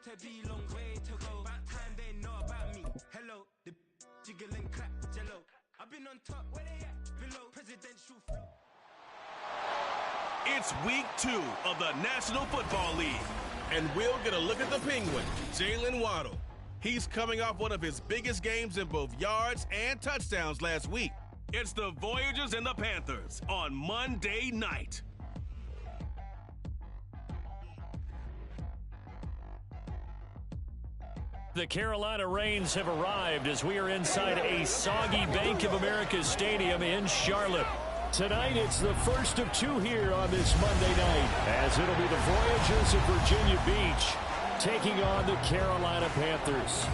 to be, long way to go. About time they know about me. Hello, the jiggle and clap, jello. I've been on top, where they at? Below, presidential flow. It's week 2 of the National Football League, and we'll get a look at the Penguin, Jalen Waddle. He's coming off one of his biggest games in both yards and touchdowns last week. It's the Voyagers and the Panthers on Monday night. The Carolina Rains have arrived as we are inside a soggy Bank of America Stadium in Charlotte. Tonight, it's the first of 2 here on this Monday night, as it'll be the Voyagers of Virginia Beach taking on the Carolina Panthers.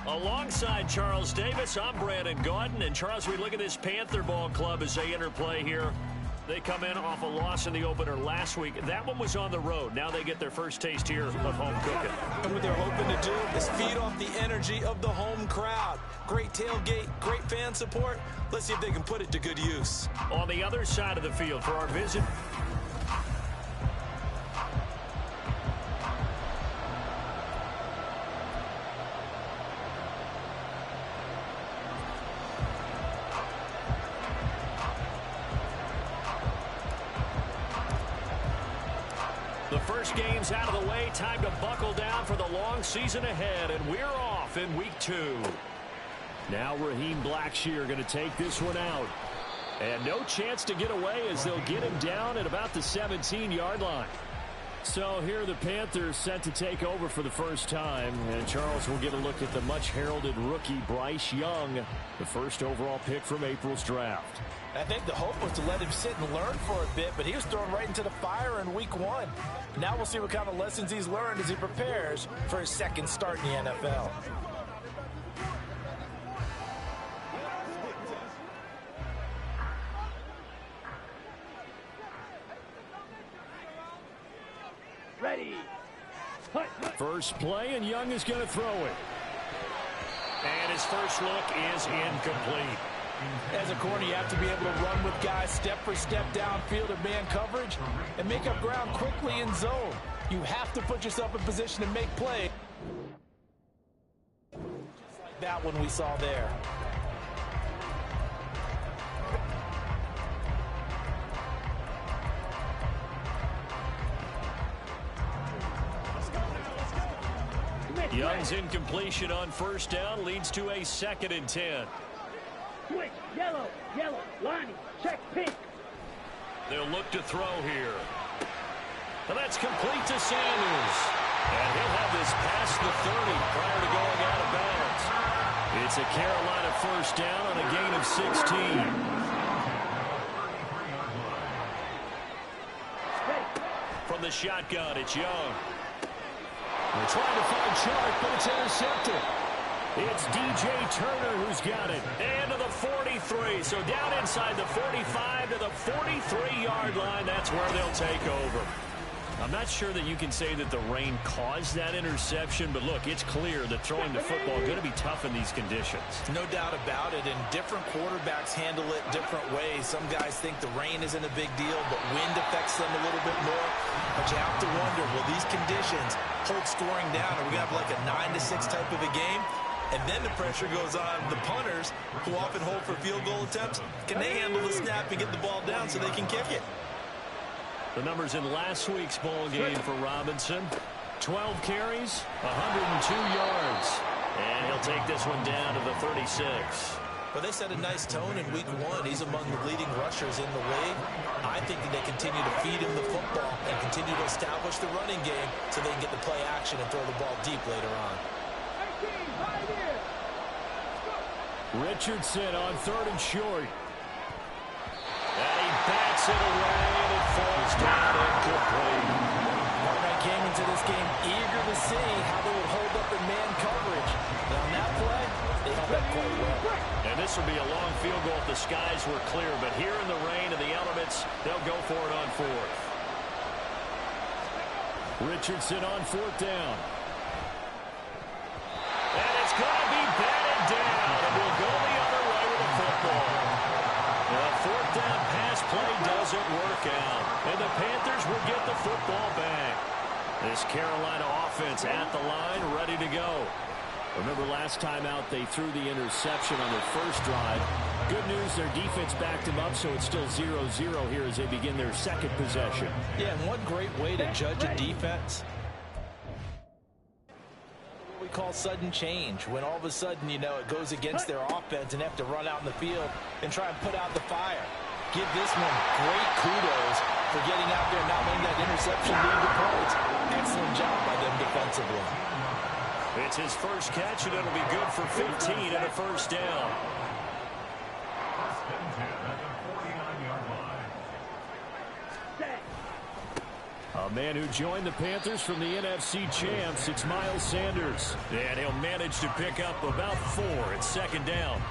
Alongside Charles Davis, I'm Brandon Gaudin. And Charles, we look at this Panther ball club as they enter play here. They come in off a loss in the opener last week. That one was on the road. Now they get their first taste here of home cooking. And what they're hoping to do is feed off the energy of the home crowd. Great tailgate, great fan support. Let's see if they can put it to good use. On the other side of the field for our visit. The first game's out of the way. Time to buckle down for the long season ahead, and we're off in week 2. Now Raheem Blackshear going to take this one out. And no chance to get away as they'll get him down at about the 17-yard line. So here are the Panthers set to take over for the first time. And Charles will get a look at the much-heralded rookie Bryce Young, the first overall pick from April's draft. I think the hope was to let him sit and learn for a bit, but he was thrown right into the fire in week 1. Now we'll see what kind of lessons he's learned as he prepares for his second start in the NFL. Ready. First play, and Young is going to throw it. And his first look is incomplete. As a corner, you have to be able to run with guys step for step downfield or man coverage and make up ground quickly in zone. You have to put yourself in position to make play. Just like that one we saw there. Young's incompletion on first down leads to a 2nd and 10. Switch, yellow, Lonnie, check pink. They'll look to throw here. And that's complete to Sanders. And he'll have this past the 30 prior to going out of bounds. It's a Carolina first down on a gain of 16. From the shotgun, it's Young. They're trying to find Chark, but it's intercepted. It's DJ Turner who's got it. And to the 43. So down inside the 45 to the 43-yard line. That's where they'll take over. I'm not sure that you can say that the rain caused that interception, but look, it's clear that throwing the football is going to be tough in these conditions. No doubt about it, and different quarterbacks handle it different ways. Some guys think the rain isn't a big deal, but wind affects them a little bit more. But you have to wonder, will these conditions hold scoring down? Are we going to have like a 9-6 type of a game? And then the pressure goes on the punters, who often hold for field goal attempts. Can they handle the snap and get the ball down so they can kick it? The numbers in last week's ball game for Robinson. 12 carries, 102 yards. And he'll take this one down to the 36. Well, they set a nice tone in week 1. He's among the leading rushers in the league. I think that they continue to feed him the football and continue to establish the running game so they can get the play action and throw the ball deep later on. Richardson on 3rd and short. And he bats it away, and it falls down incomplete. Martin came into this game eager to see how they would hold up in man coverage. And on that play, they held up quite well. And this will be a long field goal if the skies were clear. But here in the rain and the elements, they'll go for it on 4th. Richardson on 4th down. And it's going to be batted down. And we'll go the other way with the football. The 4th down pass play doesn't work out. And the Panthers will get football back. This Carolina offense at the line, ready to go. Remember last time out they threw the interception on their first drive. Good news, their defense backed them up, so it's still 0-0 here as they begin their second possession. Yeah, and one great way to judge a defense, what we call sudden change, when all of a sudden, you know, it goes against their offense and they have to run out in the field and try and put out the fire. Give this one great kudos for getting out there and not letting that interception lead to points. Excellent job by them defensively. It's his first catch, and it'll be good for 15 and a first down. A man who joined the Panthers from the NFC champs, it's Miles Sanders. And he'll manage to pick up about 4 at second down.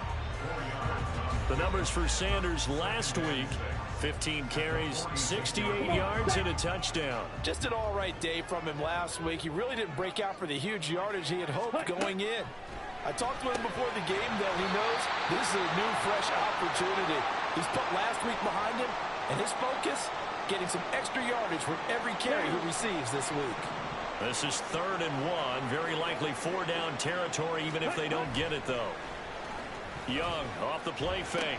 The numbers for Sanders last week: 15 carries, 68 yards, and a touchdown. Just an all-right day from him last week. He really didn't break out for the huge yardage he had hoped going in. I talked to him before the game, though. He knows this is a new, fresh opportunity. He's put last week behind him, and his focus, getting some extra yardage with every carry he receives this week. This is 3rd and 1. Very likely 4-down territory, even if they don't get it, though. Young off the play fake.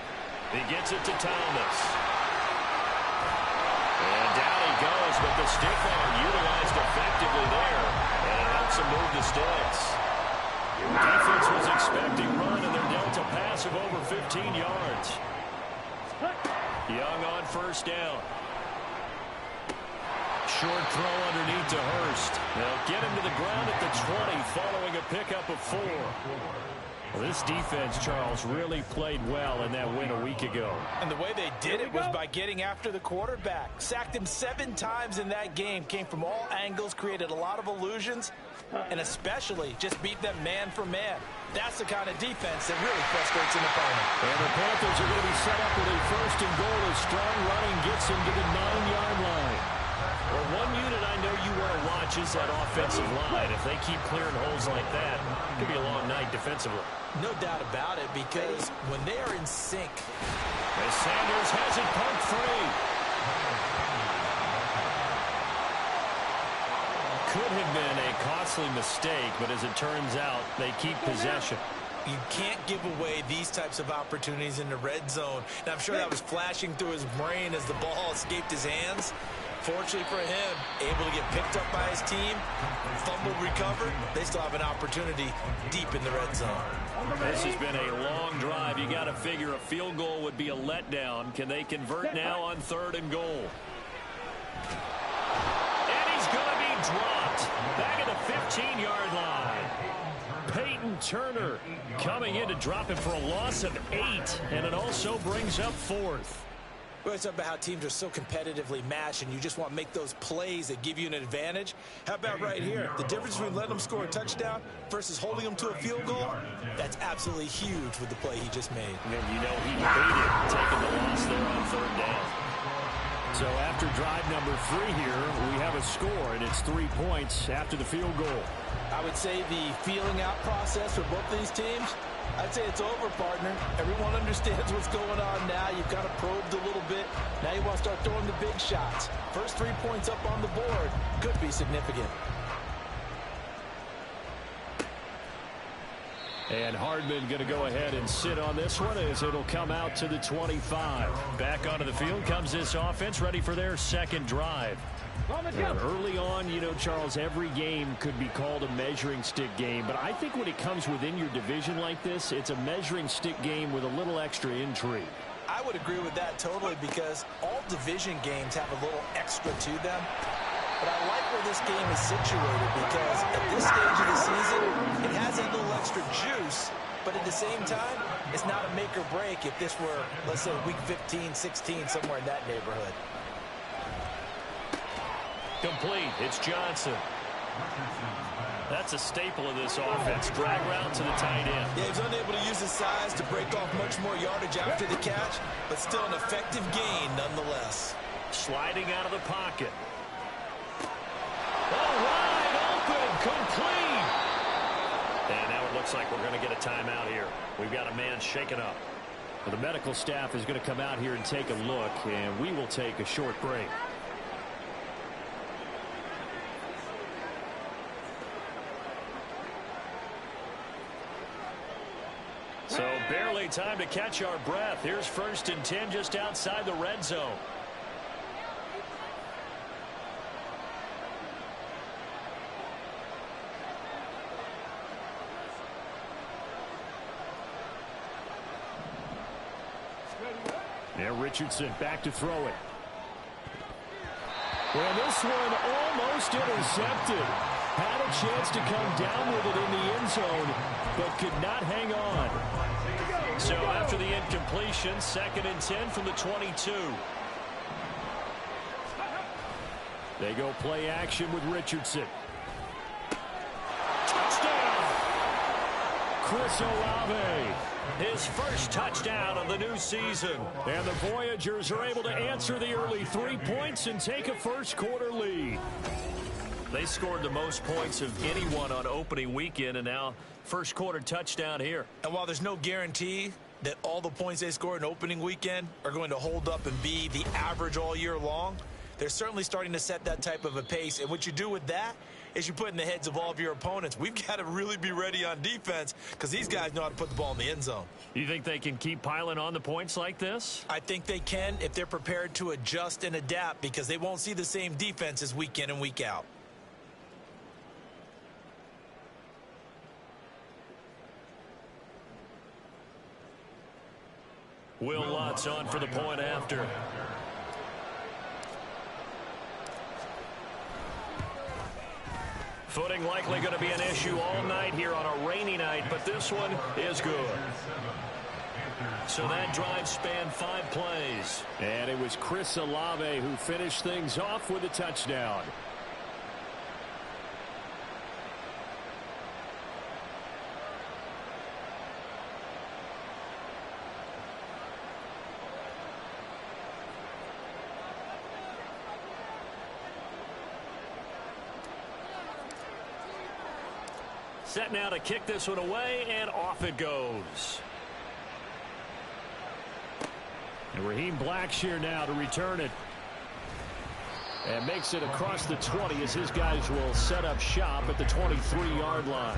He gets it to Thomas. And down he goes, but the stiff arm utilized effectively there, and it helps him move the sticks. Defense was expecting run, and they're dealt a pass of over 15 yards. Young on first down. Short throw underneath to Hurst. They'll get him to the ground at the 20 following a pickup of 4. Well, this defense, Charles, really played well in that win a week ago. And the way they did it was by getting after the quarterback. Sacked him 7 times in that game. Came from all angles, created a lot of illusions, and especially just beat them man for man. That's the kind of defense that really frustrates an opponent. And the Panthers are going to be set up with a 1st and goal as strong running gets them to the 9-yard line. Well, one unit I know you want to watch is that offensive line. If they keep clearing holes like that, it could be a long night defensively. No doubt about it, because when they are in sync. As Sanders has it pumped free. Could have been a costly mistake, but as it turns out, they keep possession. You can't give away these types of opportunities in the red zone. And I'm sure that was flashing through his brain as the ball escaped his hands. Fortunately for him, able to get picked up by his team, fumbled, recovered. They still have an opportunity deep in the red zone. This has been a long drive. You got to figure a field goal would be a letdown. Can they convert now on 3rd and goal? And he's going to be dropped back at the 15-yard line. Peyton Turner coming in to drop him for a loss of 8, and it also brings up 4th. We always talk about how teams are so competitively matched, and you just want to make those plays that give you an advantage. How about right here? The difference between letting them score a touchdown versus holding them to a field goal, that's absolutely huge with the play he just made. And you know he hated taking the loss there on 3rd down. So after drive number 3 here, we have a score, and it's 3 points after the field goal. I would say the feeling out process for both these teams, I'd say it's over, partner. Everyone understands what's going on now. You've kind of probed a little bit. Now you want to start throwing the big shots. First 3 points up on the board could be significant. And Hardman going to go ahead and sit on this one as it'll come out to the 25. Back onto the field comes this offense, ready for their second drive. And early on, you know, Charles, every game could be called a measuring stick game. But I think when it comes within your division like this, it's a measuring stick game with a little extra intrigue. I would agree with that totally, because all division games have a little extra to them. But I like where this game is situated, because at this stage of the season, it has a little extra juice. But at the same time, it's not a make or break if this were, let's say, week 15, 16, somewhere in that neighborhood. Complete. It's Johnson. That's a staple of this offense. Drag route to the tight end. Yeah, he's unable to use his size to break off much more yardage after the catch, but still an effective gain nonetheless. Sliding out of the pocket. Oh, wide open. Complete. And now it looks like we're going to get a timeout here. We've got a man shaken up. Well, the medical staff is going to come out here and take a look, and we will take a short break. barely time to catch our breath. Here's 1st and 10 just outside the red zone. Now Richardson back to throw it. Well, this one almost intercepted. Had a chance to come down with it in the end zone, but could not hang on. So after the incompletion, 2nd and 10 from the 22. They go play action with Richardson. Touchdown! Chris Olave. His first touchdown of the new season. And the Voyagers are able to answer the early 3 points and take a first-quarter lead. They scored the most points of anyone on opening weekend, and now first-quarter touchdown here. And while there's no guarantee that all the points they scored in opening weekend are going to hold up and be the average all year long, they're certainly starting to set that type of a pace. And what you do with that is you put in the heads of all of your opponents, we've got to really be ready on defense because these guys know how to put the ball in the end zone. You think they can keep piling on the points like this? I think they can if they're prepared to adjust and adapt, because they won't see the same defenses week in and week out. Will Lutz on for the point after. Footing likely going to be an issue all night here on a rainy night, but this one is good. So that drive spanned 5 plays. And it was Chris Olave who finished things off with a touchdown. Set now to kick this one away, and off it goes. And Raheem Blackshear now to return it. And makes it across the 20 as his guys will set up shop at the 23-yard line.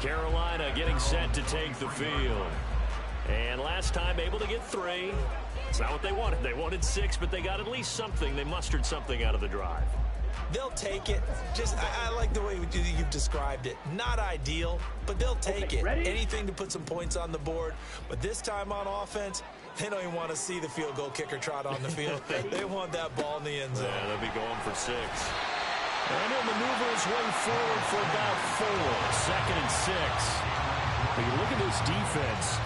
Carolina getting set to take the field. And last time able to get 3. It's not what they wanted. They wanted 6, but they got at least something. They mustered something out of the drive. They'll take it. I like the way you've described it. Not ideal, but they'll take it. Anything to put some points on the board. But this time on offense, they don't even want to see the field goal kicker trot on the field. They want that ball in the end zone. Yeah, they'll be going for 6. And he'll maneuver his way forward for about 4. 2nd and 6. But you look at this defense.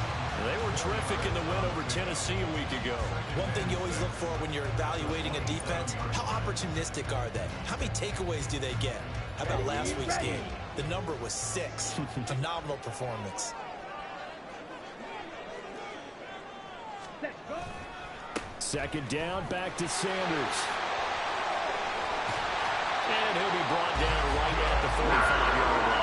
They were terrific in the win over Tennessee a week ago. One thing you always look for when you're evaluating a defense, how opportunistic are they? How many takeaways do they get? How about last week's game? The number was 6. Phenomenal performance. Second down, back to Sanders. And he'll be brought down right at the 45-yard line.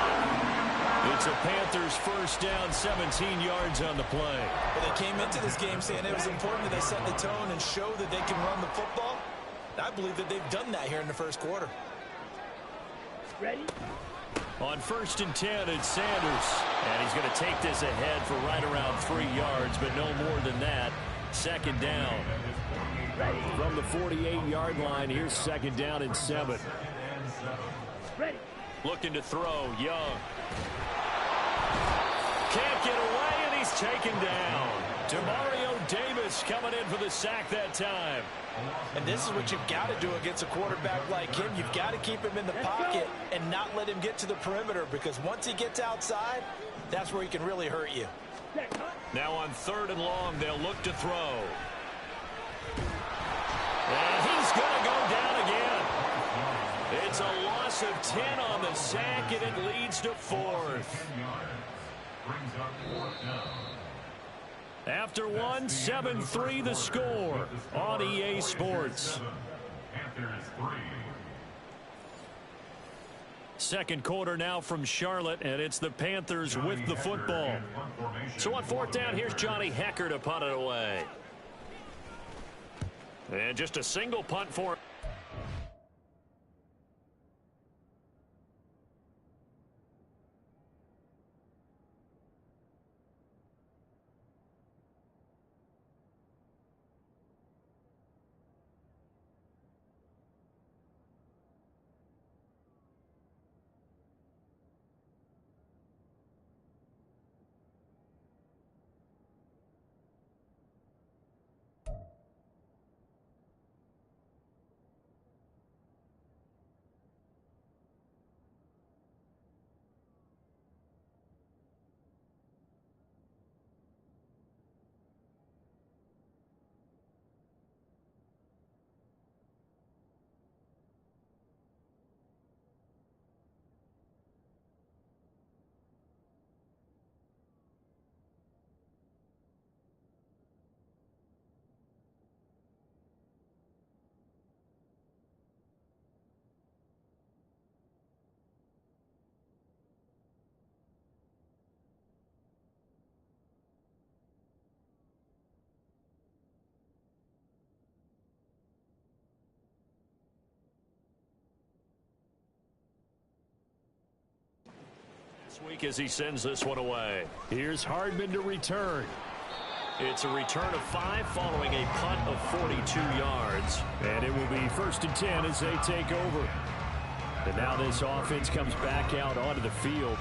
It's a Panthers first down, 17 yards on the play. Well, they came into this game saying it was important that they set the tone and show that they can run the football. I believe that they've done that here in the first quarter. Ready? On 1st and 10, it's Sanders. And he's going to take this ahead for right around 3 yards, but no more than that. 2nd down. Ready. From the 48-yard line, here's 2nd down and 7. Ready. Looking to throw, Young. Can't get away, and he's taken down. Demario Davis coming in for the sack that time. And this is what you've got to do against a quarterback like him. You've got to keep him in the pocket and not let him get to the perimeter, because once he gets outside, that's where he can really hurt you. Now on 3rd and long, they'll look to throw. And he's going to go down again. It's a loss of 10 on the sack, and it leads to 4th. After 1, 7-3 the score on EA Sports. Second quarter now from Charlotte, and it's the Panthers with the football. So on 4th down, here's Johnny Hecker to punt it away. And just a single punt for this week as he sends this one away. Here's Hardman to return. It's a return of 5 following a punt of 42 yards. And it will be 1st and 10 as they take over. And now this offense comes back out onto the field.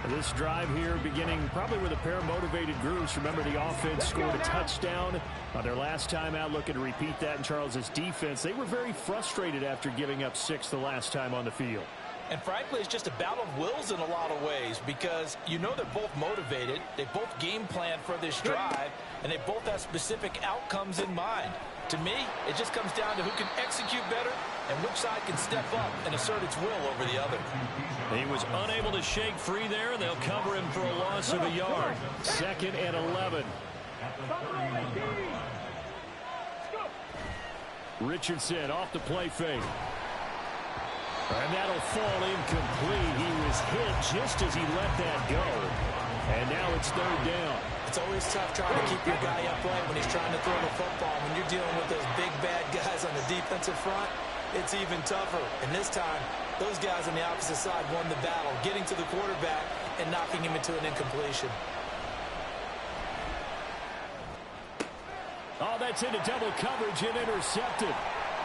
This drive here beginning probably with a pair of motivated groups. Remember, the offense scored a touchdown on their last time out, looking to repeat that in Charles's defense. They were very frustrated after giving up 6 the last time on the field. And frankly, it's just a battle of wills in a lot of ways because you know they're both motivated. They both game plan for this drive, and they both have specific outcomes in mind. To me, it just comes down to who can execute better and which side can step up and assert its will over the other. He was unable to shake free there, and they'll cover him for a loss of a yard. 2nd and 11. Richardson off the play fake. And that'll fall incomplete. He was hit just as he let that go. And now it's 3rd down. It's always tough trying to keep your guy upright when he's trying to throw the football. When you're dealing with those big, bad guys on the defensive front, it's even tougher. And this time, those guys on the opposite side won the battle, getting to the quarterback and knocking him into an incompletion. Oh, that's into double coverage and intercepted.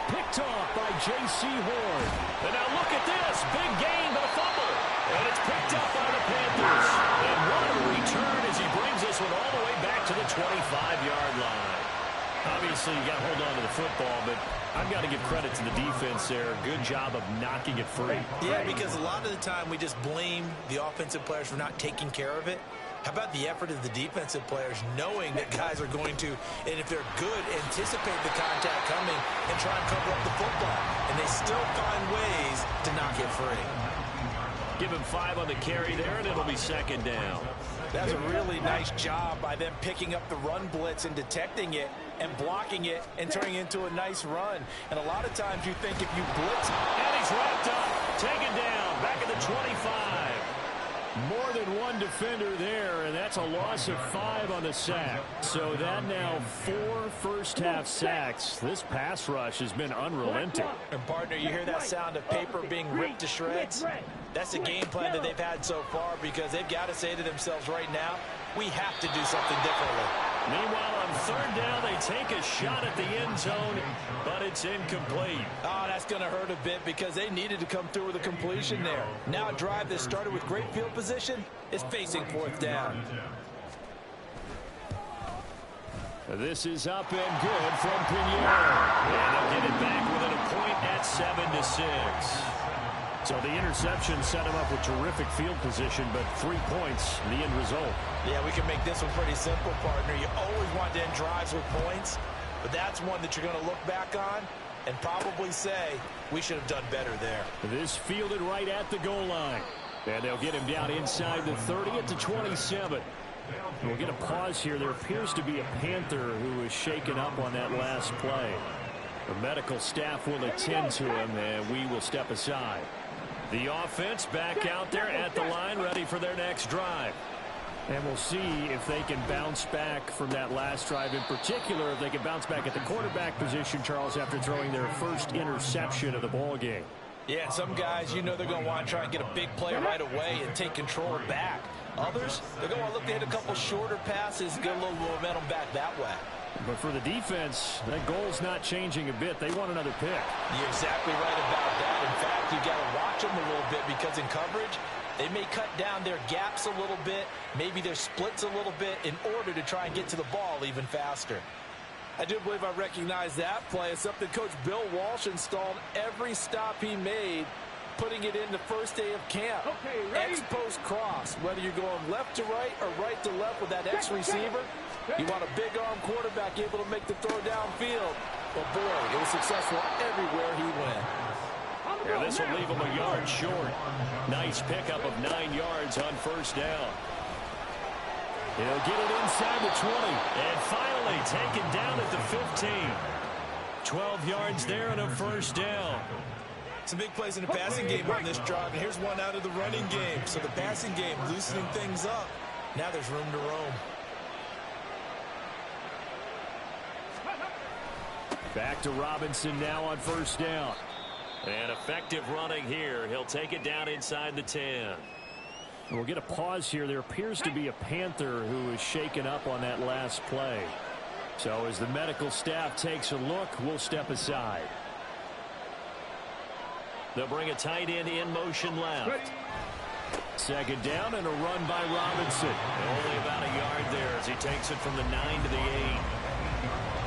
Picked off by J.C. Horn. And now look at this. Big gain, but a fumble. And it's picked up by the Panthers. And what a return as he brings this one all the way back to the 25-yard line. Obviously, you got to hold on to the football, but I've got to give credit to the defense there. Good job of knocking it free. Yeah, because a lot of the time we just blame the offensive players for not taking care of it. How about the effort of the defensive players knowing that guys are going to, and if they're good, anticipate the contact coming and try and cover up the football. And they still find ways to knock it free. Give him 5 on the carry there, and it'll be 2nd down. That's a really nice job by them picking up the run blitz and detecting it and blocking it and turning it into a nice run. And a lot of times you think if you blitz. And he's wrapped up, taken down, back at the 25. More than one defender there, and that's a loss of 5 on the sack. So that now 4 first-half sacks. This pass rush has been unrelenting. And, partner, you hear that sound of paper being ripped to shreds? That's the game plan that they've had so far because they've got to say to themselves right now, we have to do something differently. Meanwhile, on 3rd down, they take a shot at the end zone, but it's incomplete. Oh, that's going to hurt a bit because they needed to come through with a completion there. Now a drive that started with great field position is facing 4th down. This is up and good from Pinheiro. And they'll get it back within a point at 7-6. So the interception set him up with terrific field position, but 3 points, the end result. Yeah, we can make this one pretty simple, partner. You always want to end drives with points, but that's one that you're going to look back on and probably say, we should have done better there. This fielded right at the goal line. And they'll get him down inside the 30 at the 27. We'll get a pause here. There appears to be a Panther who is shaken up on that last play. The medical staff will attend to him, and we will step aside. The offense back out there at the line, ready for their next drive. And we'll see if they can bounce back from that last drive. In particular, if they can bounce back at the quarterback position, Charles, after throwing their first interception of the ball game. Yeah, some guys, you know they're going to want to try and get a big play right away and take control back. Others, they're going to want to look to hit a couple shorter passes, get a little momentum back that way. But for the defense, that goal's not changing a bit. They want another pick. You're exactly right about that. In fact, you got to watch them a little bit because in coverage, they may cut down their gaps a little bit, maybe their splits a little bit in order to try and get to the ball even faster. I do believe I recognize that play. It's something Coach Bill Walsh installed every stop he made, putting it in the first day of camp. X-post cross, whether you're going left to right or right to left with that X receiver, you want a big arm quarterback able to make the throw downfield. But boy, it was successful everywhere he went. Yeah, this will leave him a yard short. Nice pickup of 9 yards on 1st down. He'll get it inside the 20. And finally taken down at the 15. 12 yards there and a 1st down. Some big plays in the passing game on this drive, and here's one out of the running game. So the passing game loosening things up. Now there's room to roam. Back to Robinson now on 1st down. And effective running here. He'll take it down inside the 10. We'll get a pause here. There appears to be a Panther who is shaken up on that last play. So as the medical staff takes a look, we'll step aside. They'll bring a tight end in motion left. Second down and a run by Robinson. Only about a yard there as he takes it from the 9 to the 8.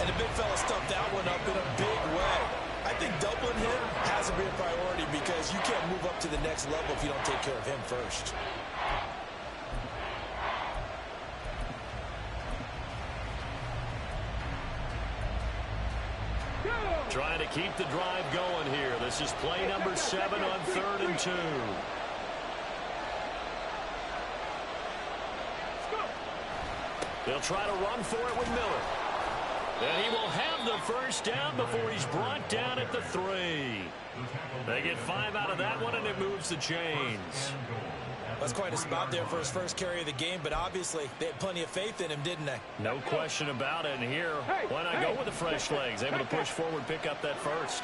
And the big fella stuffed that one up in a big way. I think doubling him has to be a priority because you can't move up to the next level if you don't take care of him first. Trying to keep the drive going here. This is play number 7 on 3rd and 2. They'll try to run for it with Miller. And he will have the first down before he's brought down at the 3. They get 5 out of that one, and it moves the chains. That's quite a spot there for his first carry of the game, but obviously they had plenty of faith in him, didn't they? No question about it. And here, why not go with the fresh legs? Able to push forward, pick up that first.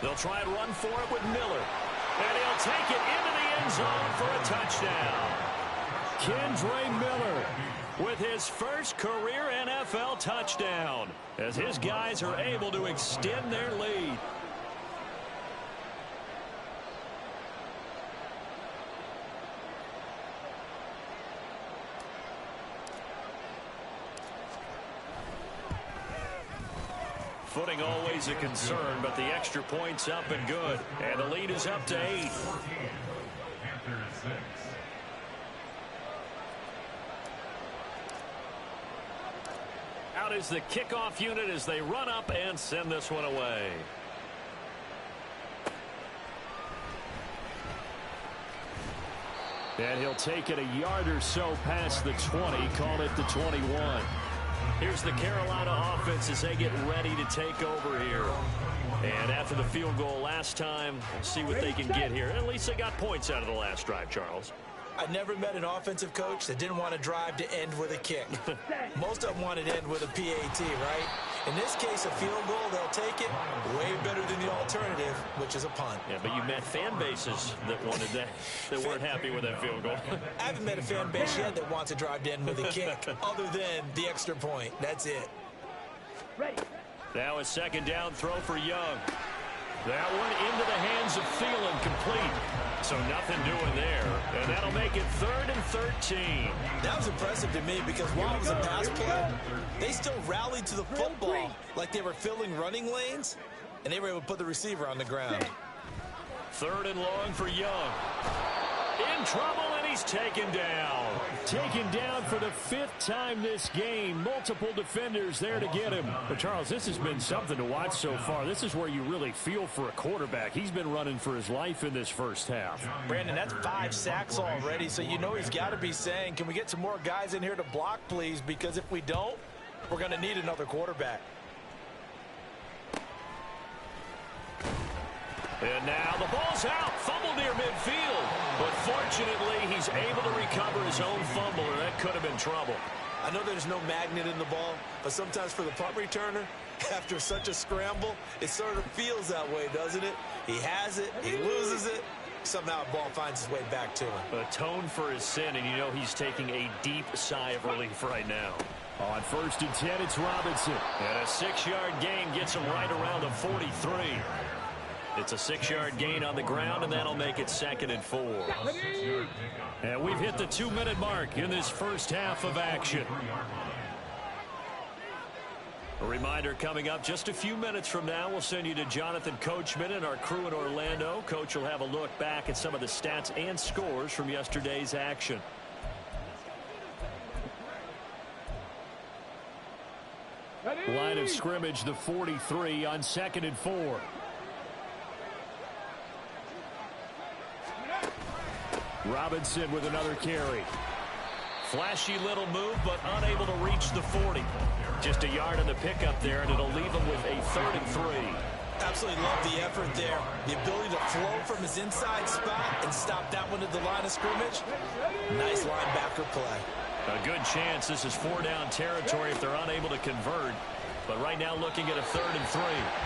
They'll try and run for it with Miller. And he'll take it into the end zone for a touchdown. Kendre Miller with his first career NFL touchdown as his guys are able to extend their lead. Footing always a concern, but the extra point's up and good. And the lead is up to 8. Out is the kickoff unit as they run up and send this one away. And he'll take it a yard or so past the 20, call it the 21. Here's the Carolina offense as they get ready to take over here. And after the field goal last time, we'll see what they can get here. At least they got points out of the last drive, Charles. I never met an offensive coach that didn't want to drive to end with a kick. Most of them wanted to end with a PAT, right? In this case, a field goal, they'll take it way better than the alternative, which is a punt. Yeah, but you met fan bases that wanted that, that weren't happy with that field goal. I haven't met a fan base yet that wants to drive to end with a kick, other than the extra point. That's it. Now a second down throw for Young. That one into the hands of Thielen, complete. So nothing doing there. And that'll make it 3rd and 13. That was impressive to me because while it was a pass play, they still rallied to the football like they were filling running lanes, and they were able to put the receiver on the ground. 3rd and long for Young. In trouble, and he's taken down. Taken down for the 5th time this game. Multiple defenders there to get him. But, Charles, this has been something to watch so far. This is where you really feel for a quarterback. He's been running for his life in this first half. Brandon, that's 5 sacks already, so you know he's got to be saying, can we get some more guys in here to block, please? Because if we don't, we're going to need another quarterback. And now the ball's out. Fumble near midfield. But fortunately, he's able to recover his own fumble, or that could have been trouble. I know there's no magnet in the ball, but sometimes for the punt returner, after such a scramble, it sort of feels that way, doesn't it? He has it, he loses it, somehow the ball finds its way back to him. Atone for his sin, and you know he's taking a deep sigh of relief right now. On 1st and 10, it's Robinson. And a 6-yard gain gets him right around the 43. It's a 6-yard gain on the ground, and that'll make it 2nd and 4. And we've hit the 2-minute mark in this first half of action. A reminder coming up just a few minutes from now, we'll send you to Jonathan Coachman and our crew in Orlando. Coach will have a look back at some of the stats and scores from yesterday's action. Line of scrimmage, the 43 on 2nd and 4. Robinson with another carry. Flashy little move, but unable to reach the 40. Just a yard on the pickup there, and it'll leave him with a 3rd and 3. Absolutely love the effort there. The ability to flow from his inside spot and stop that one at the line of scrimmage. Nice linebacker play. A good chance this is 4-down territory if they're unable to convert. But right now looking at a 3rd and 3.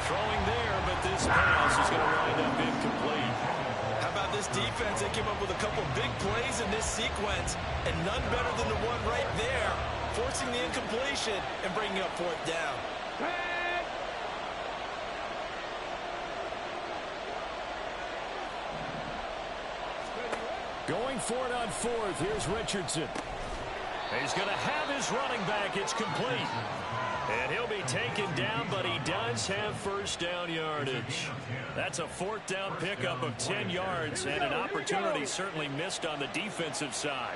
Throwing there, but this pass is going to wind up incomplete. How about this this defense, they came up with a couple big plays in this sequence, and none better than the one right there, forcing the incompletion and bringing up fourth down. Going for it on fourth. Here's Richardson. He's going to have his running back. It's complete. And he'll be taken down, but he does have first down yardage. That's a fourth down pickup of 10 yards and an opportunity certainly missed on the defensive side.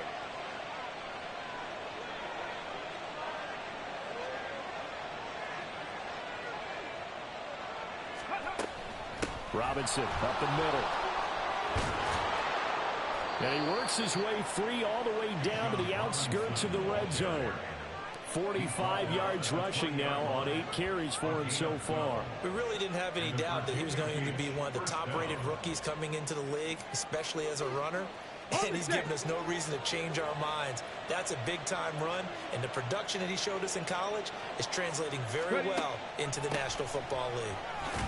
Robinson up the middle. And he works his way free all the way down to the outskirts of the red zone. 45 yards rushing now on 8 carries for him so far. We really didn't have any doubt that he was going to be one of the top-rated rookies coming into the league, especially as a runner. And he's given us no reason to change our minds. That's a big-time run, and the production that he showed us in college is translating very well into the National Football League.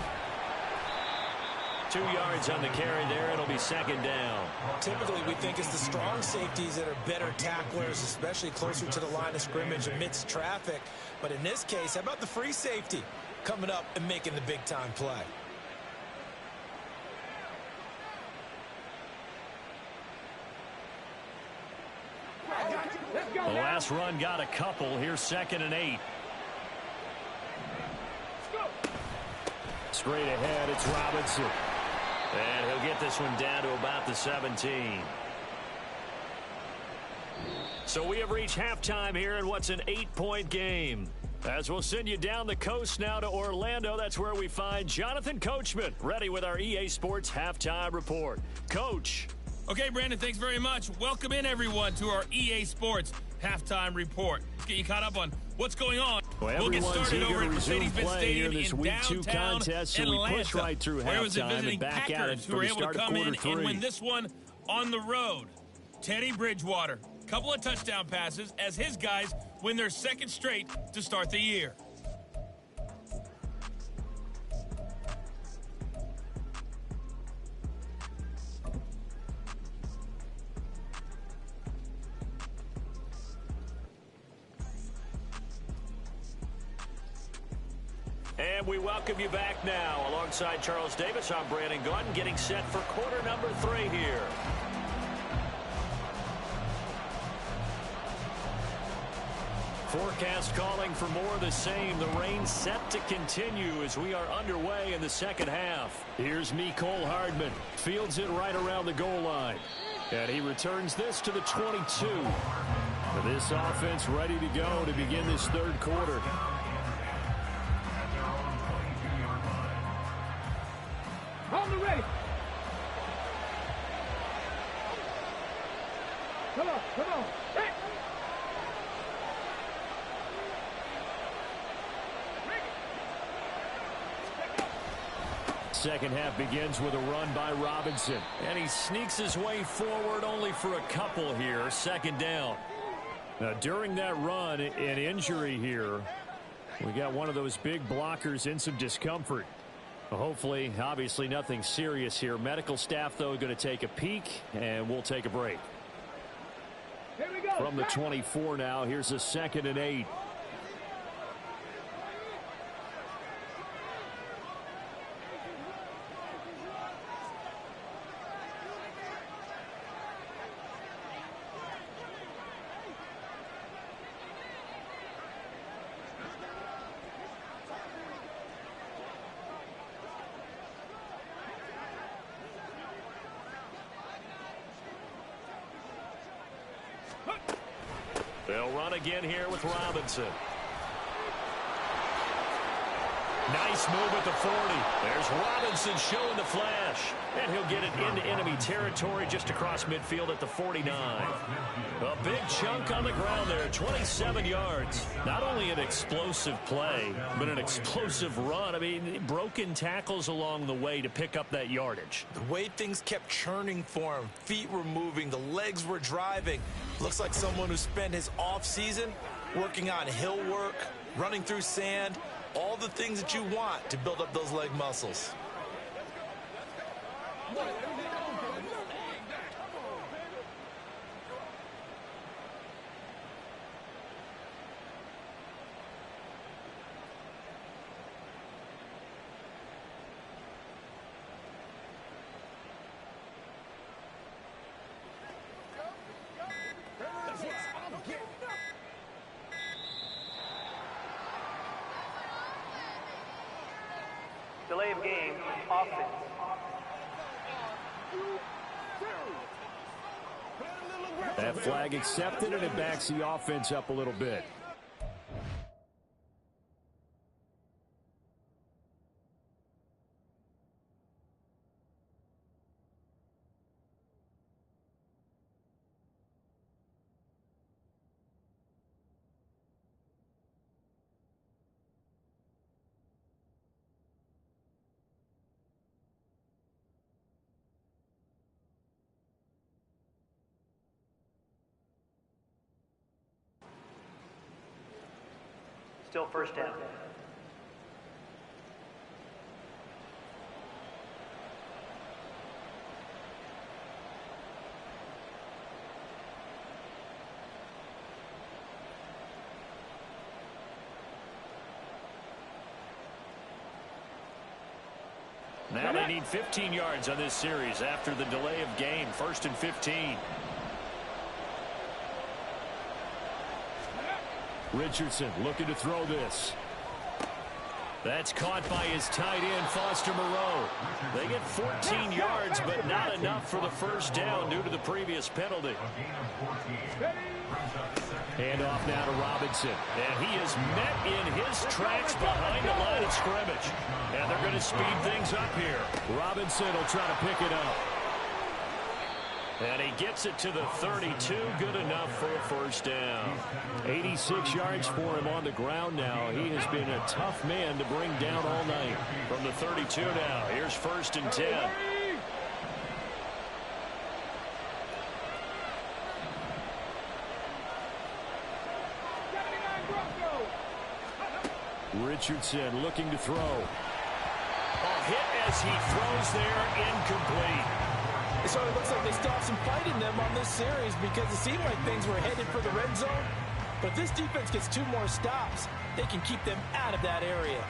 2 yards on the carry there. It'll be second down. Typically, we think it's the strong safeties that are better tacklers, especially closer to the line of scrimmage amidst traffic. But in this case, how about the free safety coming up and making the big-time play? The last run got a couple. Here's 2nd and 8. Straight ahead, it's Robinson. And he'll get this one down to about the 17. So we have reached halftime here in what's an 8-point game. As we'll send you down the coast now to Orlando, that's where we find Jonathan Coachman, ready with our EA Sports Halftime Report. Coach. Okay, Brandon, thanks very much. Welcome in, everyone, to our EA Sports Halftime Report. Let's get you caught up on what's going on. Well, we'll get started over at Mercedes-Benz Stadium in this in Week 2 downtown contest, so Atlanta, we push right through where it was the halftime visiting and back at it Packers who for were the able start to of come in quarter and 3. win this one on the road. Teddy Bridgewater, couple of touchdown passes as his guys win their second straight to start the year. And we welcome you back now. Alongside Charles Davis, I'm Brandon Gunn, getting set for quarter number 3 here. Forecast calling for more of the same. The rain set to continue as we are underway in the second half. Here's Mecole Hardman. Fields it right around the goal line. And he returns this to the 22. This offense ready to go to begin this third quarter. On the ready. Come on, come on. Hey. Second half begins with a run by Robinson. And he sneaks his way forward only for a couple here. Second down. Now, during that run, an injury here. We got one of those big blockers in some discomfort. Hopefully, obviously nothing serious here. Medical staff, though, going to take a peek, and we'll take a break. Here we go. From the 24 now, here's a 2nd and 8. They'll run again here with Robinson. Nice move at the 40. There's Robinson showing the flash. And he'll get it into enemy territory just across midfield at the 49. A big chunk on the ground there, 27 yards. Not only an explosive play, but an explosive run. I mean, broken tackles along the way to pick up that yardage. The way things kept churning for him, feet were moving, the legs were driving. Looks like someone who spent his off-season working on hill work, running through sand, all the things that you want to build up those leg muscles. Delay of game, offense. That flag accepted, and it backs the offense up a little bit. Still first down. Now they need 15 yards on this series after the delay of game. 1st and 15. Richardson looking to throw this. That's caught by his tight end, Foster Moreau. They get 14 yards, but not enough for the first down due to the previous penalty. Handoff now to Robinson. And he is met in his tracks behind the line of scrimmage. And they're going to speed things up here. Robinson will try to pick it up. And he gets it to the 32, good enough for a first down. 86 yards for him on the ground now. He has been a tough man to bring down all night. From the 32 now, here's 1st and 10. Richardson looking to throw. A hit as he throws there, incomplete. So it looks like they still have some fight in them on this series because it seemed like things were headed for the red zone. But if this defense gets 2 more stops, they can keep them out of that area.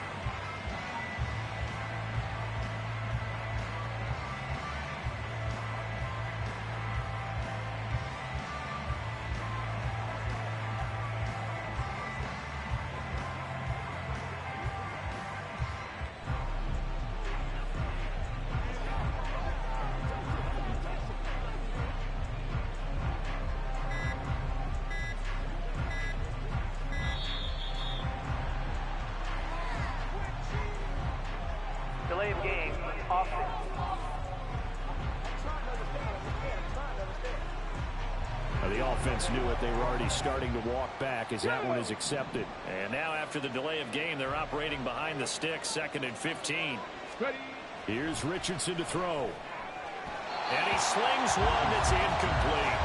Delay of game, offense. Now the offense knew it. They were already starting to walk back as that one is accepted. And now after the delay of game, they're operating behind the sticks, 2nd and 15. Here's Richardson to throw. And he slings one that's incomplete.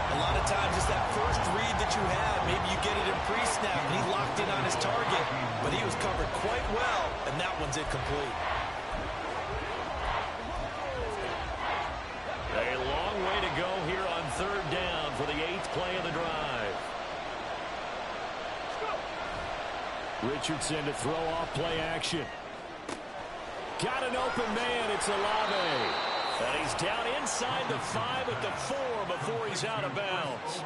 A lot of times it's that first read that you have. Maybe you get it in pre-snap and he locked in on his target, but he was covered quite well, and that one's incomplete. A long way to go here on 3rd down for the 8th play of the drive. Richardson to throw off play action. Got an open man. It's Olave. And he's down inside the 5 at the 4 before he's out of bounds.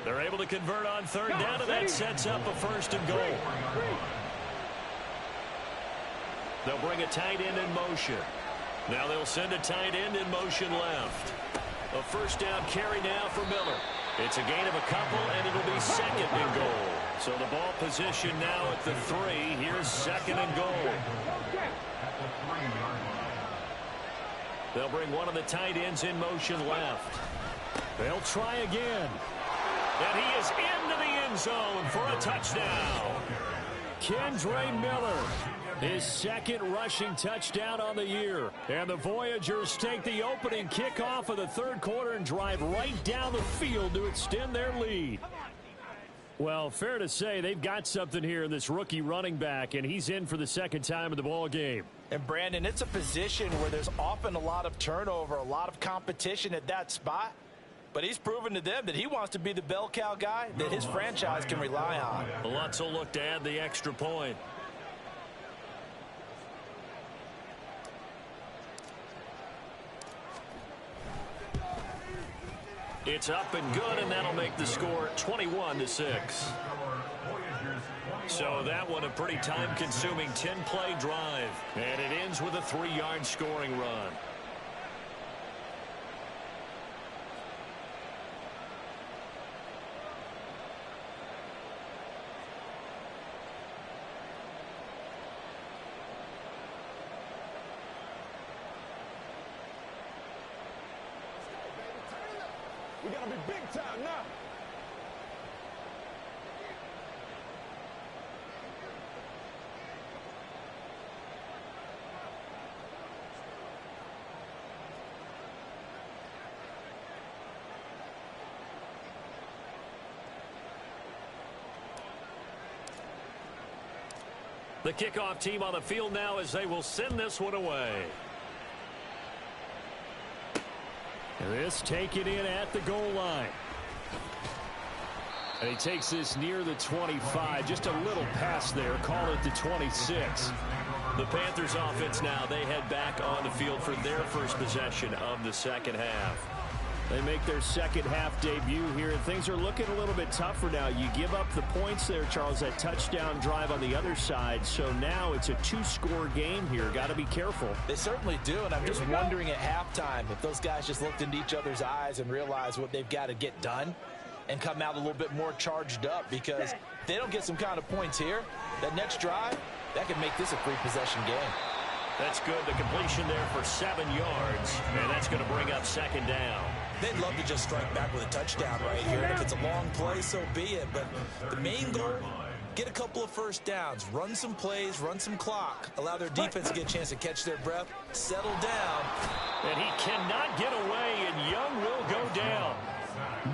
They're able to convert on 3rd down, and that sets up a 1st and goal. They'll bring a tight end in motion. Now they'll send a tight end in motion left. A 1st down carry now for Miller. It's a gain of a couple, and it'll be 2nd and goal. So the ball position now at the 3. Here's 2nd and goal. They'll bring one of the tight ends in motion left. They'll try again. And he is into the end zone for a touchdown. Kendre Miller, his 2nd rushing touchdown on the year. And the Voyagers take the opening kickoff of the 3rd quarter and drive right down the field to extend their lead. Well, fair to say they've got something here in this rookie running back, and he's in for the 2nd time of the ball game. And Brandon, it's a position where there's often a lot of turnover, a lot of competition at that spot. But he's proven to them that he wants to be the bell cow guy that his franchise can rely on. Lutz will look to add the extra point. It's up and good, and that'll make the score 21-6. So that one a pretty time-consuming 10-play drive. And it ends with a 3-yard scoring run. We gotta be big time now. The kickoff team on the field now as they will send this one away. This taken in at the goal line. And he takes this near the 25. Just a little pass there. Call it the 26. The Panthers offense now, they head back on the field for their first possession of the second half. They make their second half debut here, and things are looking a little bit tougher now. You give up the points there, Charles, that touchdown drive on the other side. So now it's a 2-score game here. Got to be careful. They certainly do, and I'm just wondering at halftime if those guys just looked into each other's eyes and realized what they've got to get done and come out a little bit more charged up, because if they don't get some kind of points here, that next drive, that could make this a free possession game. That's good. The completion there for 7 yards, and that's going to bring up second down. They'd love to just strike back with a touchdown right here, and if it's a long play, so be it. But the main goal, get a couple of first downs, run some plays, run some clock, allow their defense to get a chance to catch their breath, settle down. And he cannot get away, and Young will go down.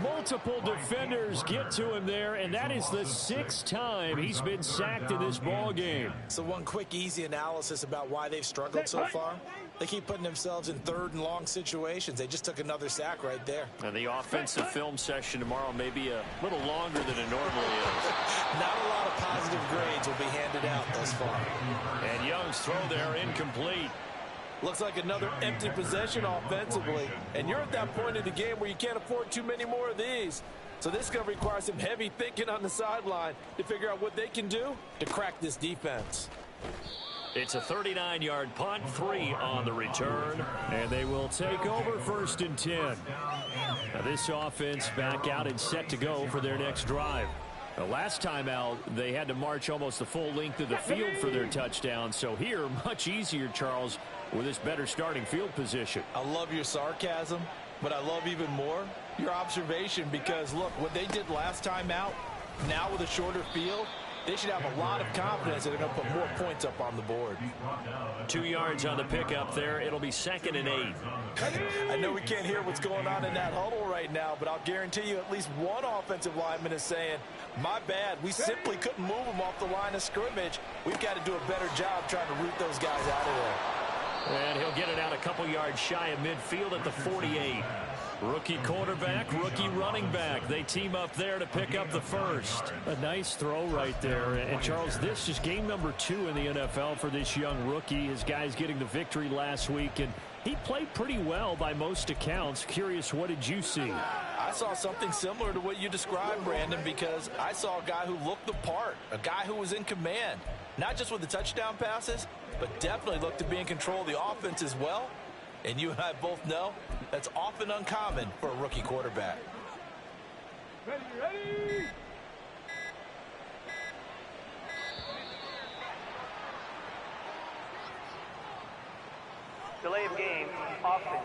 Multiple defenders get to him there, and that is the 6th time he's been sacked in this ball game. So one quick, easy analysis about why they've struggled so far. They keep putting themselves in 3rd and long situations. They just took another sack right there. And the offensive film session tomorrow may be a little longer than it normally is. Not a lot of positive grades will be handed out thus far. And Young's throw there incomplete. Looks like another empty possession offensively. And you're at that point in the game where you can't afford too many more of these. So this is going to require some heavy thinking on the sideline to figure out what they can do to crack this defense. It's a 39-yard punt, 3 on the return, and they will take over 1st and 10. Now this offense back out and set to go for their next drive. The last time out, they had to march almost the full length of the field for their touchdown. So here, much easier, Charles, with this better starting field position. I love your sarcasm, but I love even more your observation, because, look, what they did last time out, now with a shorter field, they should have a lot of confidence that they're going to put more points up on the board. 2 yards on the pickup there. It'll be 2nd and 8. I know we can't hear what's going on in that huddle right now, but I'll guarantee you at least one offensive lineman is saying, my bad, we simply couldn't move them off the line of scrimmage. We've got to do a better job trying to root those guys out of there. And he'll get it out a couple yards shy of midfield at the 48. Rookie quarterback, rookie running back. They team up there to pick up the first. A nice throw right there. And, Charles, this is game number 2 in the NFL for this young rookie. His guys getting the victory last week, and he played pretty well by most accounts. Curious, what did you see? I saw something similar to what you described, Brandon, because I saw a guy who looked the part, a guy who was in command, not just with the touchdown passes, but definitely looked to be in control of the offense as well. And you and I both know that's often uncommon for a rookie quarterback. Ready. Delay of game, offense.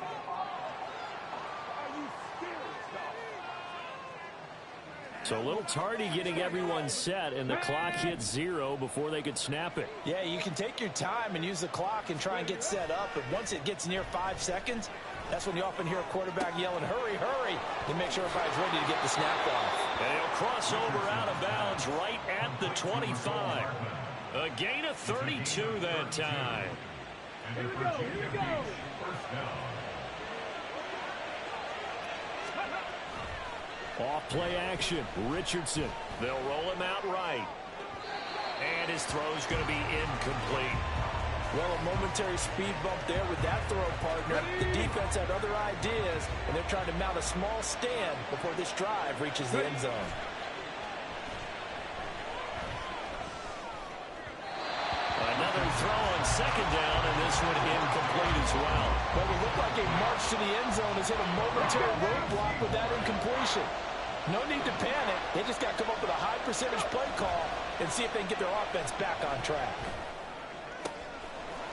So a little tardy getting everyone set, and the clock hits 0 before they could snap it. Yeah, you can take your time and use the clock and try and get set up, but once it gets near 5 seconds, that's when you often hear a quarterback yelling, hurry, hurry, to make sure everybody's ready to get the snap off. And he'll cross over out of bounds right at the 25. A gain of 32 that time. Here we go. Off play action, Richardson. They'll roll him out right. And his throw's going to be incomplete. Well, a momentary speed bump there with that throw, partner. The defense had other ideas, and they're trying to mount a small stand before this drive reaches the end zone. throw on second down, and this one incomplete as well. But it looked like a march to the end zone has hit a momentary roadblock with that incompletion. No need to panic. They just got to come up with a high percentage play call and see if they can get their offense back on track.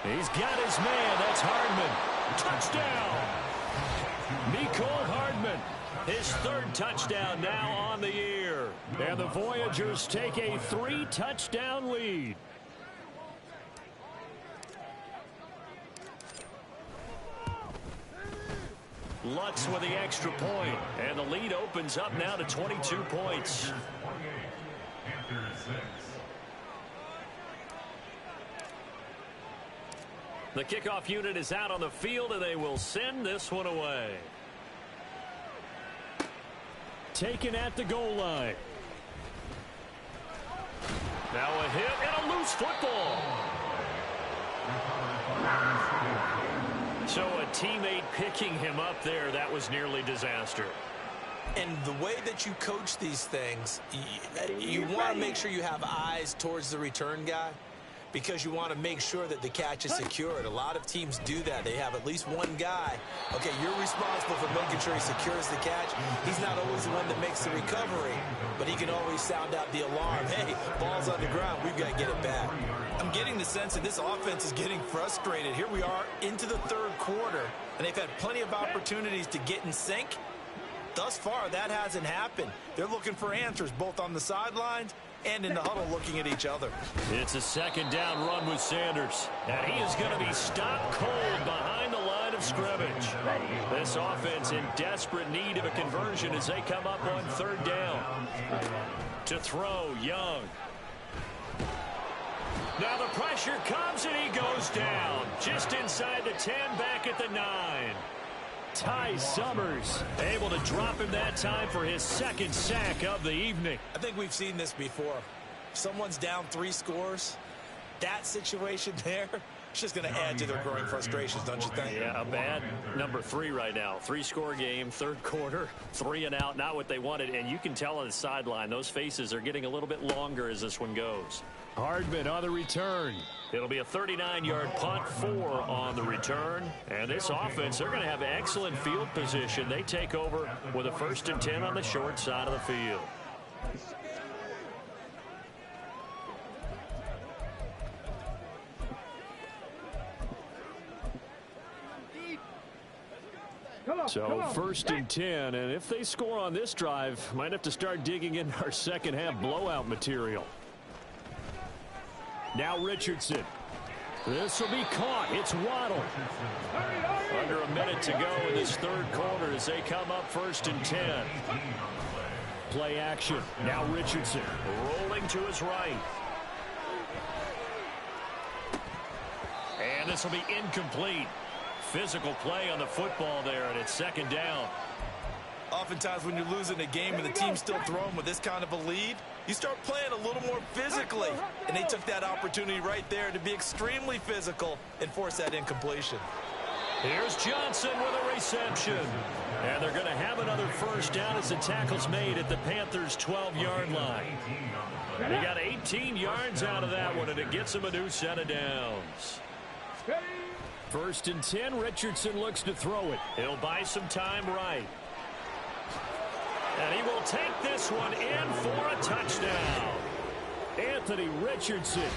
He's got his man. That's Hardman. Touchdown. Mecole Hardman. His third touchdown now on the year. And the Voyagers take a 3-touchdown lead. Lutz with the extra point, and the lead opens up now to 22 points. The kickoff unit is out on the field, and they will send this one away. Taken at the goal line. Now a hit and a loose football. So a teammate picking him up there, that was nearly disaster. And the way that you coach these things, you want to make sure you have eyes towards the return guy because you want to make sure that the catch is secured. A lot of teams do that. They have at least one guy. Okay, you're responsible for making sure he secures the catch. He's not always the one that makes the recovery, but he can always sound out the alarm. Hey, ball's on the ground. We've got to get it back. I'm getting the sense that this offense is getting frustrated. Here we are into the third quarter, and they've had plenty of opportunities to get in sync. Thus far, that hasn't happened. They're looking for answers both on the sidelines and in the huddle looking at each other. It's a second down run with Sanders. And he is going to be stopped cold behind the line of scrimmage. This offense in desperate need of a conversion as they come up on third down. To throw, Young. Now the pressure comes and he goes down. Just inside the 10, back at the 9. Ty Summers able to drop him that time for his second sack of the evening. I think we've seen this before. If someone's down 3 scores, that situation there, it's just going to add to their growing frustrations, don't you think? Yeah, a bad number 3 right now. 3-score game, third quarter, 3 and out, not what they wanted. And you can tell on the sideline, those faces are getting a little bit longer as this one goes. Hardman on the return. It'll be a 39-yard punt, 4 on the return. And this offense, they're going to have excellent field position. They take over with a 1st and 10 on the short side of the field. So 1st and 10, and if they score on this drive, might have to start digging in our second half blowout material. Now Richardson. This will be caught. It's Waddle. Under a minute to go in this third quarter as they come up 1st and 10. Play action. Now Richardson rolling to his right. And this will be incomplete. Physical play on the football there, and it's second down. Oftentimes when you're losing a game and the team's still throwing with this kind of a lead, you start playing a little more physically. And they took that opportunity right there to be extremely physical and force that incompletion. Here's Johnson with a reception. And they're going to have another first down as the tackle's made at the Panthers' 12-yard line. They got 18 yards out of that one, and it gets them a new set of downs. 1st and 10, Richardson looks to throw it. He'll buy some time right. And he will take this one in for a touchdown. Anthony Richardson,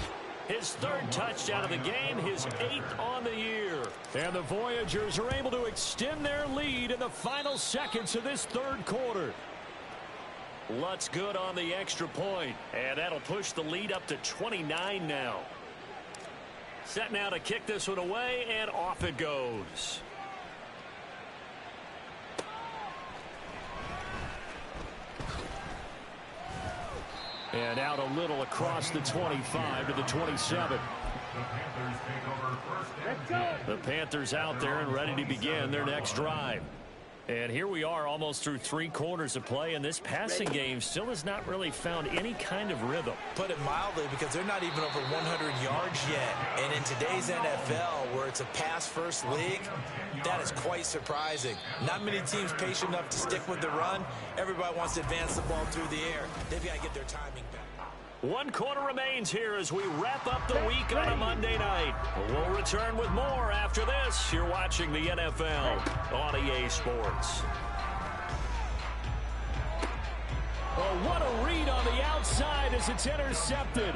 his 3rd touchdown of the game, his 8th on the year. And the Voyagers are able to extend their lead in the final seconds of this third quarter. Lutz good on the extra point, and that'll push the lead up to 29 now. Set now to kick this one away, and off it goes. And out a little across the 25 to the 27. The Panthers out there and ready to begin their next drive. And here we are almost through 3 quarters of play, and this passing game still has not really found any kind of rhythm. Put it mildly, because they're not even over 100 yards yet. And in today's NFL, where it's a pass-first league, that is quite surprising. Not many teams patient enough to stick with the run. Everybody wants to advance the ball through the air. They've got to get their timing back. 1 quarter remains here as we wrap up the week on a Monday night. We'll return with more after this. You're watching the NFL on EA Sports. Oh, what a read on the outside as it's intercepted.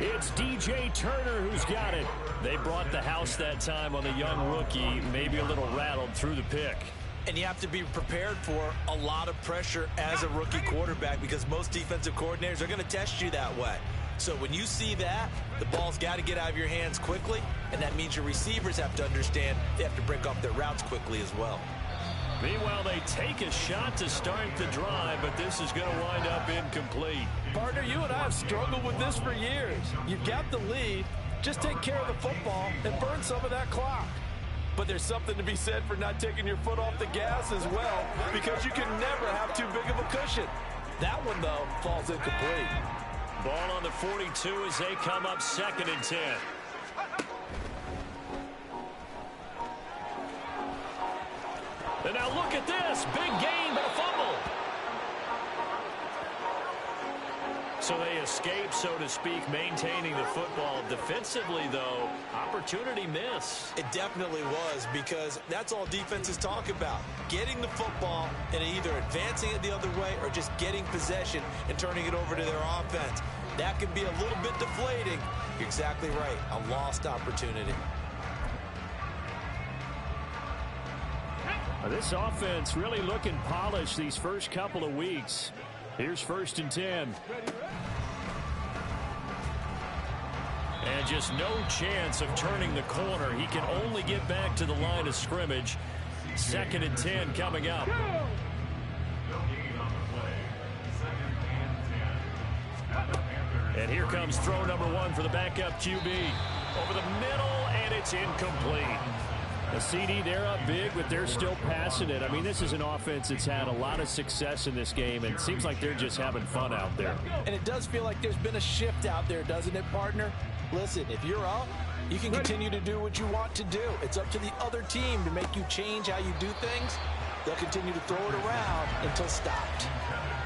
It's DJ Turner who's got it. They brought the house that time on the young rookie, maybe a little rattled through the pick. And you have to be prepared for a lot of pressure as a rookie quarterback because most defensive coordinators are going to test you that way. So when you see that, the ball's got to get out of your hands quickly, and that means your receivers have to understand they have to break off their routes quickly as well. Meanwhile, they take a shot to start the drive, but this is going to wind up incomplete. Partner, you and I have struggled with this for years. You've got the lead. Just take care of the football and burn some of that clock. But there's something to be said for not taking your foot off the gas as well, because you can never have too big of a cushion. That one, though, falls incomplete. Ball on the 42 as they come up 2nd and 10. And now look at this. Big gain, but a fumble. So they escape, so to speak, maintaining the football. Defensively, though, opportunity miss. It definitely was, because that's all defenses talk about. Getting the football and either advancing it the other way or just getting possession and turning it over to their offense. That can be a little bit deflating. You're exactly right. A lost opportunity. This offense really looking polished these first couple of weeks. Here's 1st and 10. And just no chance of turning the corner. He can only get back to the line of scrimmage. 2nd and 10 coming up. And here comes throw number 1 for the backup QB. Over the middle, and it's incomplete. The CD, they're up big, but they're still passing it. I mean, this is an offense that's had a lot of success in this game, and it seems like they're just having fun out there. And it does feel like there's been a shift out there, doesn't it, partner? Listen, if you're up, you can continue to do what you want to do. It's up to the other team to make you change how you do things. They'll continue to throw it around until stopped.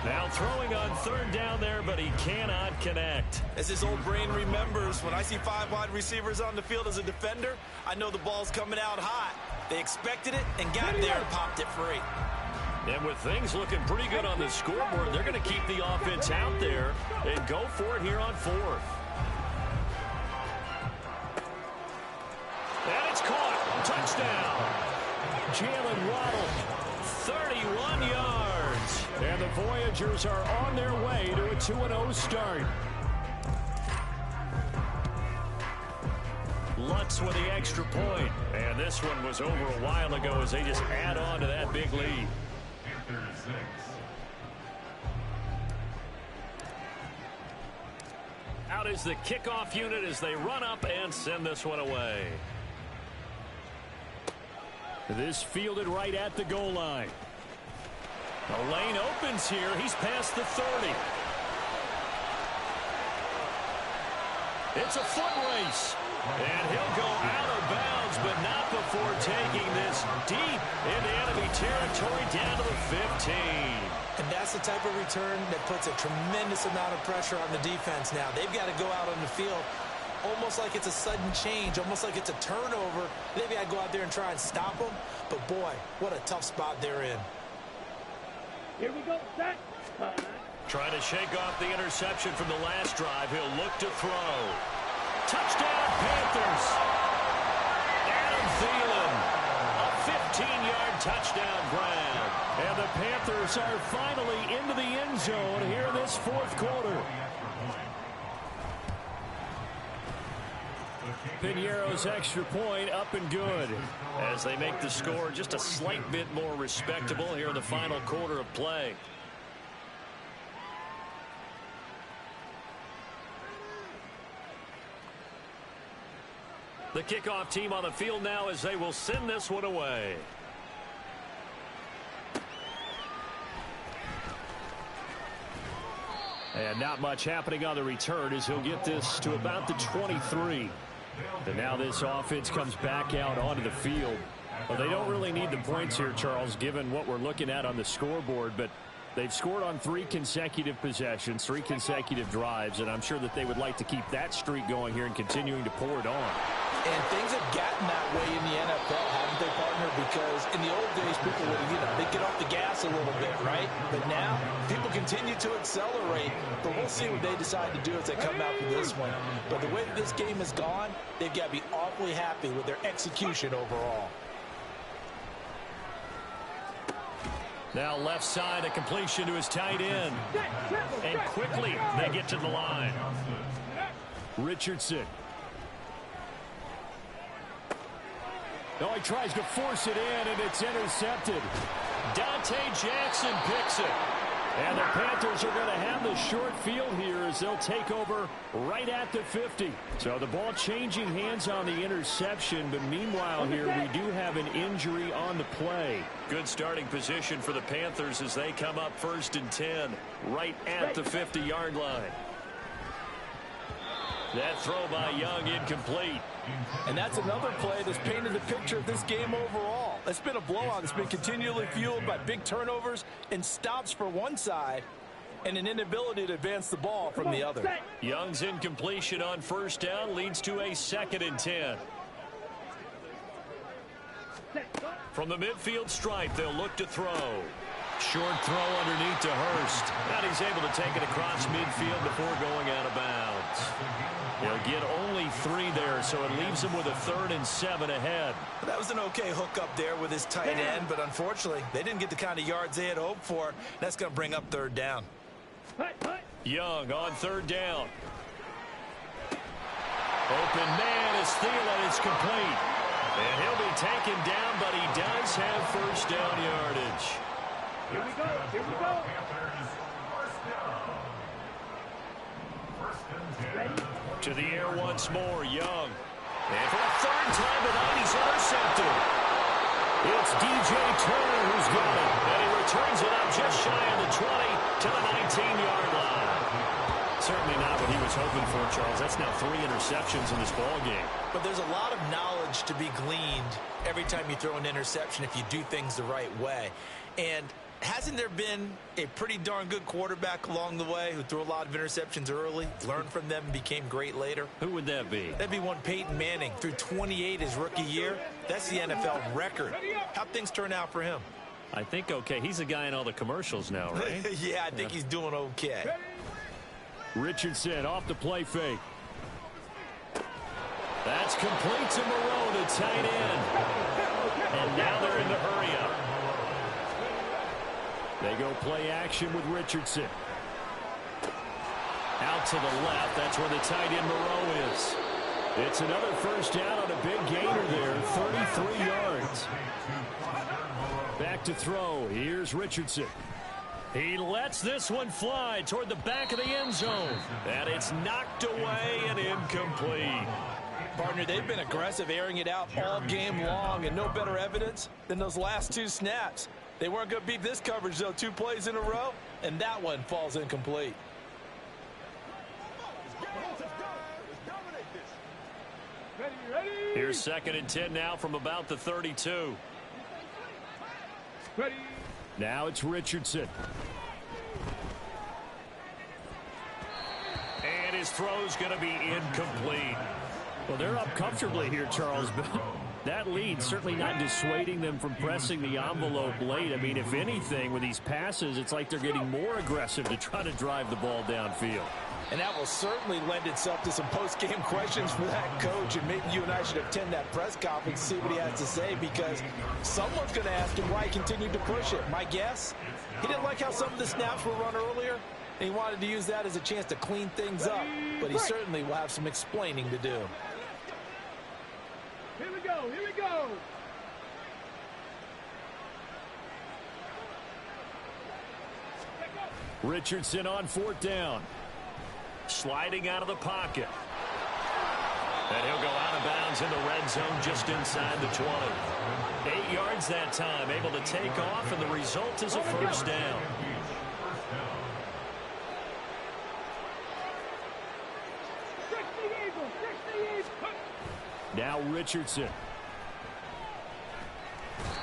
Now throwing on 3rd down there, but he cannot connect. As his old brain remembers, when I see 5 wide receivers on the field as a defender, I know the ball's coming out hot. They expected it and got there and popped it free. And with things looking pretty good on the scoreboard, they're going to keep the offense out there and go for it here on 4th. And it's caught. Touchdown. Jalen Waddle, 31 yards. And the Voyagers are on their way to a 2-0 start. Lutz with the extra point. And this one was over a while ago as they just add on to that big lead. Out is the kickoff unit as they run up and send this one away. This fielded right at the goal line. The lane opens here. He's past the 30. It's a foot race. And he'll go out of bounds, but not before taking this deep into enemy territory down to the 15. And that's the type of return that puts a tremendous amount of pressure on the defense now. They've got to go out on the field almost like it's a sudden change, almost like it's a turnover. Maybe I go out there and try and stop them, but boy, what a tough spot they're in. Here we go, set. Trying to shake off the interception from the last drive. He'll look to throw. Touchdown, Panthers. Adam Thielen, a 15-yard touchdown grab. And the Panthers are finally into the end zone here in this 4th quarter. Piñeiro's extra point up and good as they make the score just a slight bit more respectable here in the final quarter of play. The kickoff team on the field now as they will send this one away. And not much happening on the return as he'll get this to about the 23. And now this offense comes back out onto the field. Well, they don't really need the points here, Charles, given what we're looking at on the scoreboard. But They've scored on 3 consecutive possessions, 3 consecutive drives, and I'm sure that they would like to keep that streak going here and continuing to pour it on. And things have gotten that way in the NFL, haven't they, partner? Because in the old days, people would, they'd get off the gas a little bit, right? But now, people continue to accelerate. But we'll see what they decide to do as they come out for this one. But the way that this game has gone, they've got to be awfully happy with their execution overall. Now left side, a completion to his tight end. And quickly, they get to the line. Richardson. Oh, he tries to force it in, and it's intercepted. Dante Jackson picks it. And the Panthers are going to have the short field here as they'll take over right at the 50. So the ball changing hands on the interception, but meanwhile here we do have an injury on the play. Good starting position for the Panthers as they come up 1st and 10 right at the 50-yard line. That throw by Young incomplete. And that's another play that's painted the picture of this game overall. It's been a blowout. It's been continually fueled by big turnovers and stops for one side and an inability to advance the ball from the other. Young's incompletion on 1st down leads to a 2nd and 10. From the midfield stripe, they'll look to throw. Short throw underneath to Hurst. And he's able to take it across midfield before going out of bounds. He'll get only 3 there, so it leaves him with a 3rd and 7 ahead. That was an okay hook up there with his tight end, but unfortunately, they didn't get the kind of yards they had hoped for. That's going to bring up 3rd down. Young on 3rd down. Open man is Thielen. It's complete. And he'll be taken down, but he does have 1st down yardage. Here we go. Here we go. To the air once more, Young. And for the 3rd time tonight, he's intercepted. It's DJ Turner who's got it. And he returns it up just shy of the 20 to the 19-yard line. Certainly not what he was hoping for, Charles. That's now 3 interceptions in this ball game. But there's a lot of knowledge to be gleaned every time you throw an interception if you do things the right way. And hasn't there been a pretty darn good quarterback along the way who threw a lot of interceptions early, learned from them, and became great later? Who would that be? That'd be one Peyton Manning. Threw 28 his rookie year. That's the NFL record. How'd things turn out for him? I think okay. He's a guy in all the commercials now, right? Yeah, I think he's doing okay. Richardson off the play fake. That's complete to Moreau, the tight end. And now they're in the hurry up. They go play action with Richardson. Out to the left. That's where the tight end Moreau is. It's another 1st down on a big gainer there. 33 yards. Back to throw. Here's Richardson. He lets this one fly toward the back of the end zone. And it's knocked away and incomplete. Partner, they've been aggressive, airing it out all game long, and no better evidence than those last 2 snaps. They weren't going to beat this coverage, though, 2 plays in a row, and that one falls incomplete. Here's 2nd and 10 now from about the 32. Ready. Now it's Richardson. And his throw's going to be incomplete. Well, they're up comfortably here, Charles, but that lead certainly not dissuading them from pressing the envelope late. I mean, if anything, with these passes, it's like they're getting more aggressive to try to drive the ball downfield. And that will certainly lend itself to some post-game questions for that coach, and maybe you and I should attend that press conference and see what he has to say, because someone's going to ask him why he continued to push it. My guess, he didn't like how some of the snaps were run earlier, and he wanted to use that as a chance to clean things up, but he certainly will have some explaining to do. Here we go. Here we go. Richardson on 4th down. Sliding out of the pocket. And he'll go out of bounds in the red zone just inside the 20. 8 yards that time, able to take off, and the result is a 1st down. Now Richardson.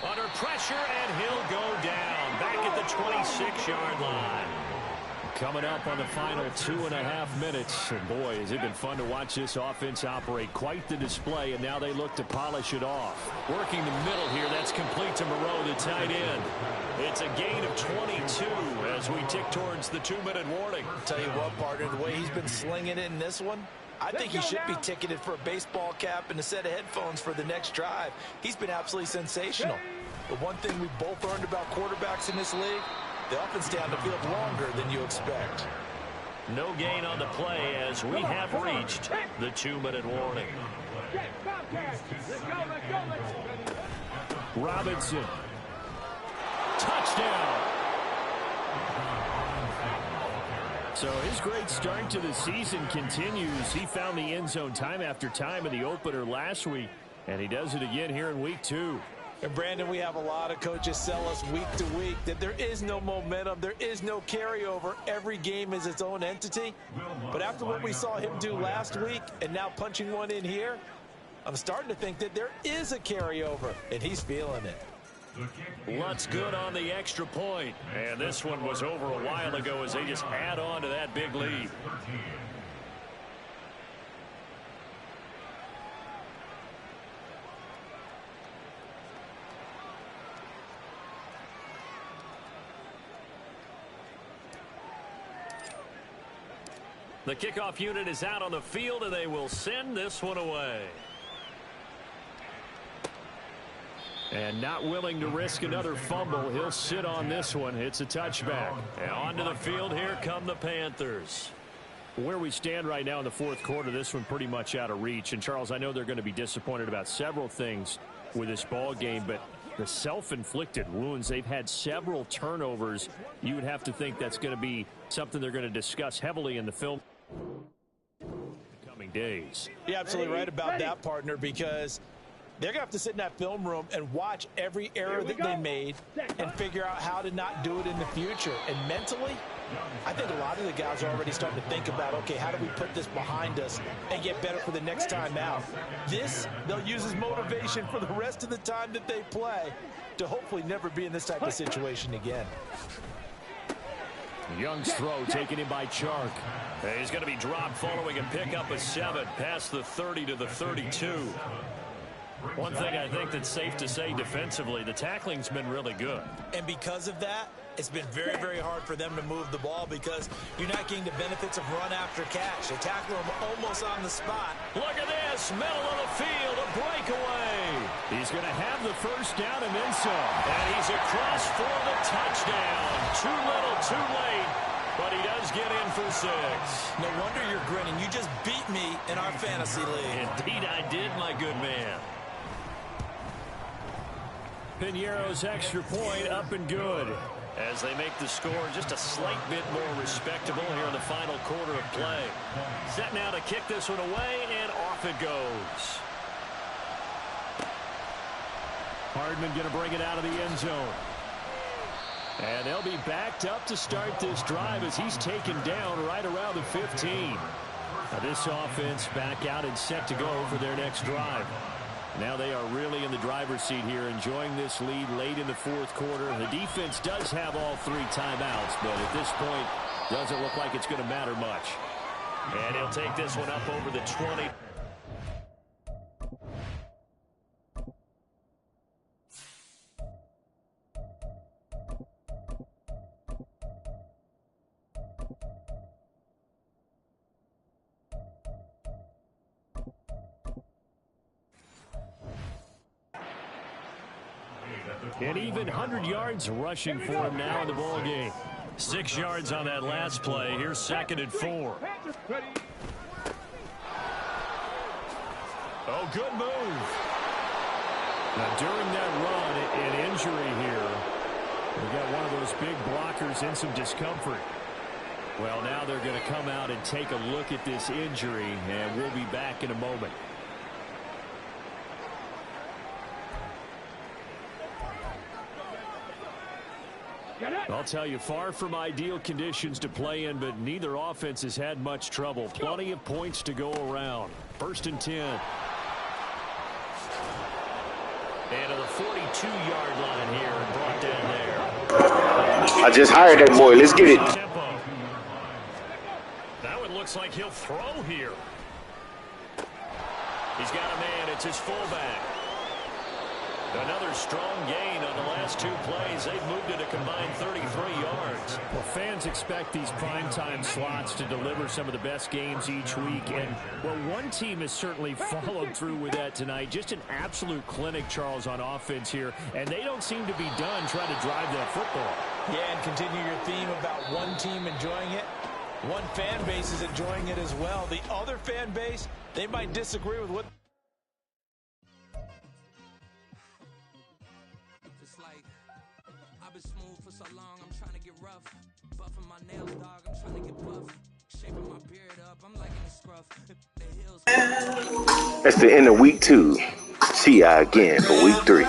Under pressure, and he'll go down. Back at the 26-yard line. Coming up on the final 2.5 minutes. And boy, has it been fun to watch this offense operate. Quite the display, and now they look to polish it off. Working the middle here, that's complete to Moreau, the tight end. It's a gain of 22 as we tick towards the 2-minute warning. I'll tell you what, partner, the way he's been slinging it in this one, I think he should be ticketed for a baseball cap and a set of headphones for the next drive. He's been absolutely sensational. But one thing we both learned about quarterbacks in this league, they often stay on the field longer than you expect. No gain on the play as we have reached the 2-minute warning. Robinson. Touchdown. So his great start to the season continues. He found the end zone time after time in the opener last week, and he does it again here in week 2. And Brandon, we have a lot of coaches sell us week to week that there is no momentum, there is no carryover. Every game is its own entity. But after what we saw him do last week and now punching one in here, I'm starting to think that there is a carryover, and he's feeling it. Lutz good on the extra point. And this one was over a while ago as they just add on to that big lead. The kickoff unit is out on the field, and they will send this one away. And not willing to risk another fumble, he'll sit on this one. It's a touchback. And onto the field, here come the Panthers. Where we stand right now in the fourth quarter, this one pretty much out of reach. And, Charles, I know they're going to be disappointed about several things with this ball game, but the self-inflicted wounds, they've had several turnovers. You would have to think that's going to be something they're going to discuss heavily in the film coming days. You're absolutely right about that, partner, because they're going to have to sit in that film room and watch every error that they made and figure out how to not do it in the future. And mentally, I think a lot of the guys are already starting to think about, okay, how do we put this behind us and get better for the next time out? This, they'll use as motivation for the rest of the time that they play to hopefully never be in this type of situation again. Young's throw taken in by Chark. He's going to be dropped following a pickup of 7 past the 30 to the 32. One thing I think that's safe to say defensively, the tackling's been really good. And because of that, it's been very, very hard for them to move the ball because you're not getting the benefits of run after catch. They tackle them almost on the spot. Look at this, middle of the field, a breakaway. He's going to have the first down and then some. And he's across for the touchdown. Too little, too late, but he does get in for 6. No wonder you're grinning. You just beat me in our fantasy league. Indeed I did, my good man. Piñeiro's extra point up and good as they make the score just a slight bit more respectable here in the final quarter of play. Set now to kick this one away, and off it goes. Hardman going to bring it out of the end zone. And they'll be backed up to start this drive as he's taken down right around the 15. Now this offense back out and set to go for their next drive. Now they are really in the driver's seat here, enjoying this lead late in the fourth quarter. The defense does have all 3 timeouts, but at this point, doesn't look like it's going to matter much. And he'll take this one up over the 20. An even 100 yards rushing for him now in the ball game. 6 yards on that last play. Here's 2nd and 4. Oh, good move. Now, during that run, an injury here. We got one of those big blockers in some discomfort. Well, now they're going to come out and take a look at this injury, and we'll be back in a moment. I'll tell you, far from ideal conditions to play in, but neither offense has had much trouble. Plenty of points to go around. 1st and 10. And to the 42-yard line here and brought down there. I just hired that boy. Let's get it. Now it looks like he'll throw here. He's got a man. It's his fullback. Another strong gain on the last 2 plays. They've moved it a combined 33 yards. Well, fans expect these primetime slots to deliver some of the best games each week. And, well, one team has certainly followed through with that tonight. Just an absolute clinic, Charles, on offense here. And they don't seem to be done trying to drive that football. Yeah, and continue your theme about one team enjoying it. One fan base is enjoying it as well. The other fan base, they might disagree with what. I've been smooth for so long, I'm trying to get rough. Buffing my nails, dog, I'm trying to get buff. Shaping my beard up, I'm liking the scruff. The hills. That's the end of week 2. See ya again for week 3.